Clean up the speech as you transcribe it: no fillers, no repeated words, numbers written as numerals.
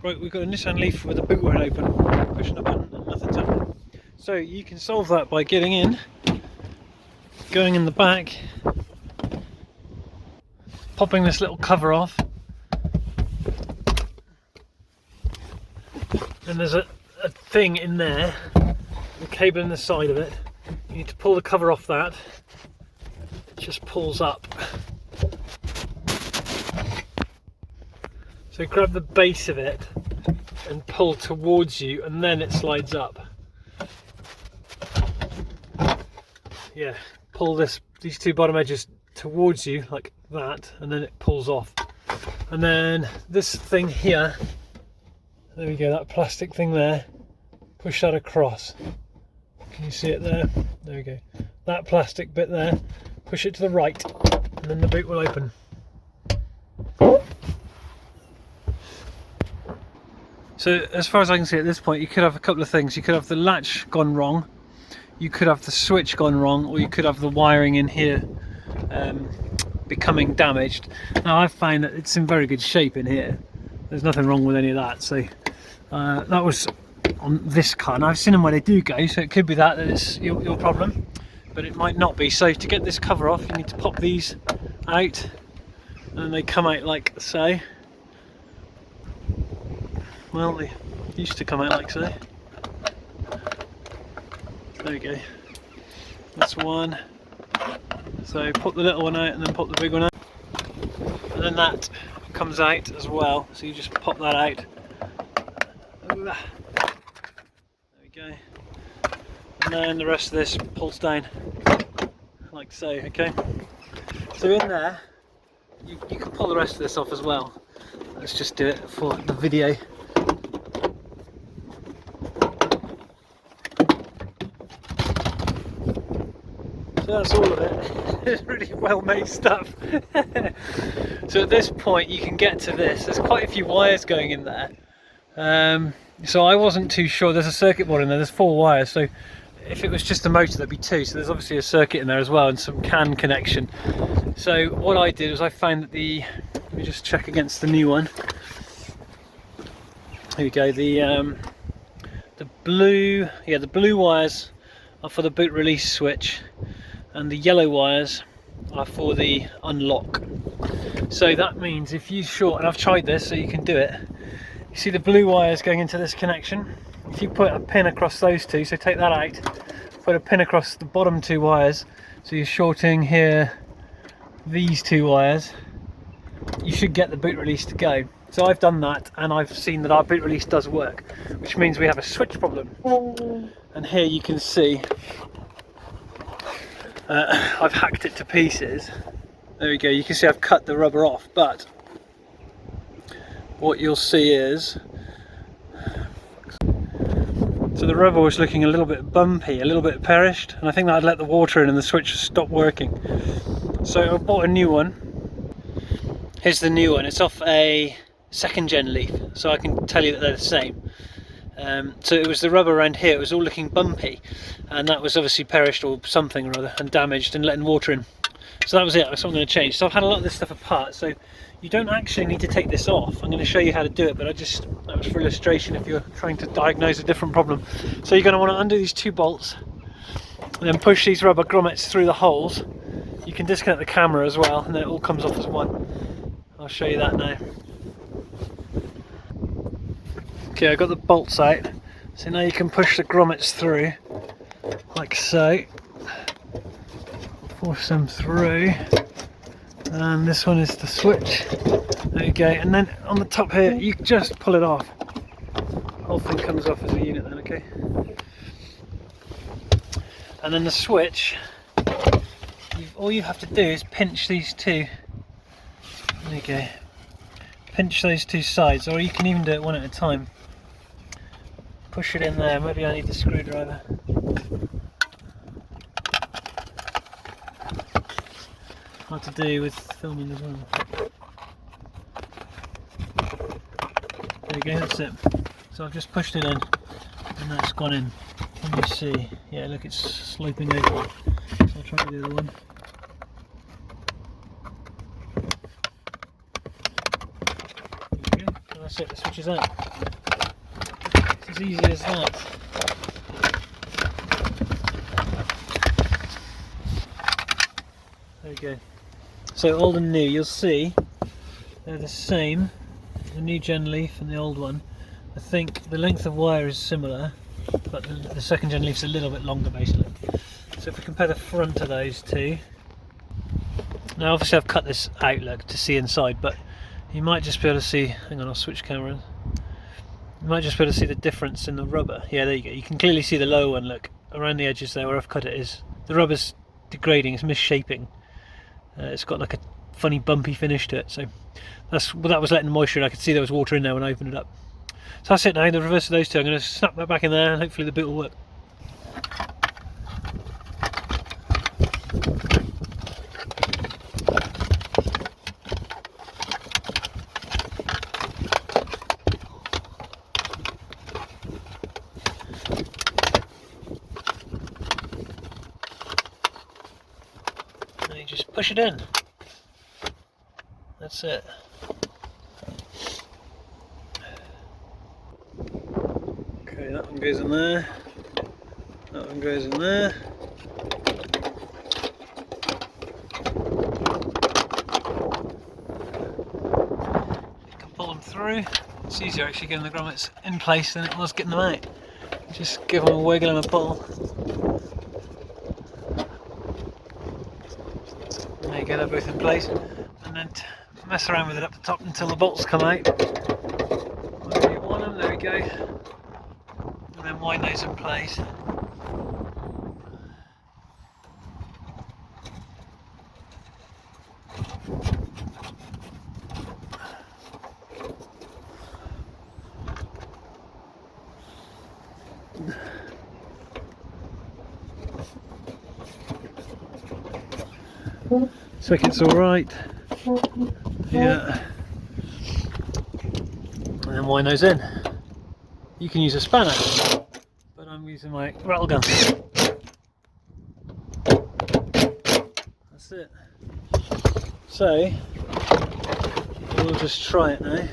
Right, we've got a Nissan Leaf with the boot wide open, pushing a button and nothing's happening. So you can solve that by getting in, going in the back, popping this little cover off, and there's a thing in there, the cable in the side of it. You need to pull the cover off that, it just pulls up. So grab the base of it and pull towards you, and then it slides up. Yeah, pull these two bottom edges towards you like that, and then it pulls off. And then this thing here, there we go, that plastic thing there, push that across. Can you see it there? There we go. That plastic bit there, push it to the right, and then the boot will open. So as far as I can see at this point, you could have a couple of things. You could have the latch gone wrong, you could have the switch gone wrong, or you could have the wiring in here becoming damaged. Now I've found that it's in very good shape in here. There's nothing wrong with any of that. So that was on this car. Now I've seen them where they do go, so it could be that it's your problem, but it might not be. So to get this cover off, you need to pop these out, and then they come out like so. Well, they used to come out like so. There we go. That's one. So pop the little one out and then pop the big one out. And then that comes out as well. So you just pop that out. There we go. And then the rest of this pulls down like so, okay? So in there, you can pull the rest of this off as well. Let's just do it for the video. So that's all of it. It's really well made stuff. So at this point you can get to this. There's quite a few wires going in there. So I wasn't too sure. There's a circuit board in there, there's 4 wires. So if it was just the motor, there'd be 2. So there's obviously a circuit in there as well, and some CAN connection. So what I did was I found that let me just check against the new one. Here we go. The blue wires are for the boot release switch, and the yellow wires are for the unlock. So that means if you short, and I've tried this so you can do it, you see the blue wires going into this connection. If you put a pin across those two, so take that out, put a pin across the bottom 2 wires, so you're shorting here these 2 wires, you should get the boot release to go. So I've done that, and I've seen that our boot release does work, which means we have a switch problem. And here you can see I've hacked it to pieces. There we go, you can see I've cut the rubber off, but what you'll see is, so the rubber was looking a little bit bumpy, a little bit perished, and I think that I'd let the water in and the switch stopped working. So I bought a new one. Here's the new one. It's off a 2nd gen Leaf, so I can tell you that they're the same. So it was the rubber around here, it was all looking bumpy, and that was obviously perished or something or other and damaged and letting water in. So that was it. That's what I'm going to change. So I've had a lot of this stuff apart, so you don't actually need to take this off. I'm going to show you how to do it, but that was for illustration if you're trying to diagnose a different problem. So you're going to want to undo these 2 bolts and then push these rubber grommets through the holes. You can disconnect the camera as well, and then it all comes off as one. I'll show you that now. Okay, I got the bolts out, so now you can push the grommets through like so. Force them through, and this one is the switch. There you go, and then on the top here you just pull it off. The whole thing comes off as a unit then, okay? And then the switch, all you have to do is pinch these 2. There you go. Pinch those 2 sides, or you can even do it one at a time. Push it in there. Maybe I need the screwdriver. Hard to do with filming as well. There you go, that's it. So I've just pushed it in, and that's gone in. Can you see? Yeah, look, it's sloping over. So I'll try the other one. There you go. So that's that's it, the switch is out. It's as easy as that. There we go. So old and new, you'll see they're the same, the new Gen Leaf and the old one. I think the length of wire is similar, but the second Gen Leaf's a little bit longer basically. So if we compare the front of those two, now obviously I've cut this out, look, to see inside, but you might just be able to see, hang on, I'll switch cameras. You might just be able to see the difference in the rubber. Yeah, there you go. You can clearly see the lower one, look, around the edges there where I've cut it is. The rubber's degrading, it's misshaping. It's got like a funny bumpy finish to it, so that was letting the moisture in. I could see there was water in there when I opened it up. So that's it now, the reverse of those two. I'm going to snap that back in there and hopefully the boot will work. And you just push it in. That's it. Okay, that one goes in there. That one goes in there. You can pull them through. It's easier actually getting the grommets in place than it was getting them out. Just give them a wiggle and a pull. There you go, they're both in place. And then mess around with it up the top until the bolts come out. Where you want them, there we go. And then wind those in place. Socket's alright. Yeah. And then wind those in. You can use a spanner, but I'm using my rattle gun. That's it. So, we'll just try it now.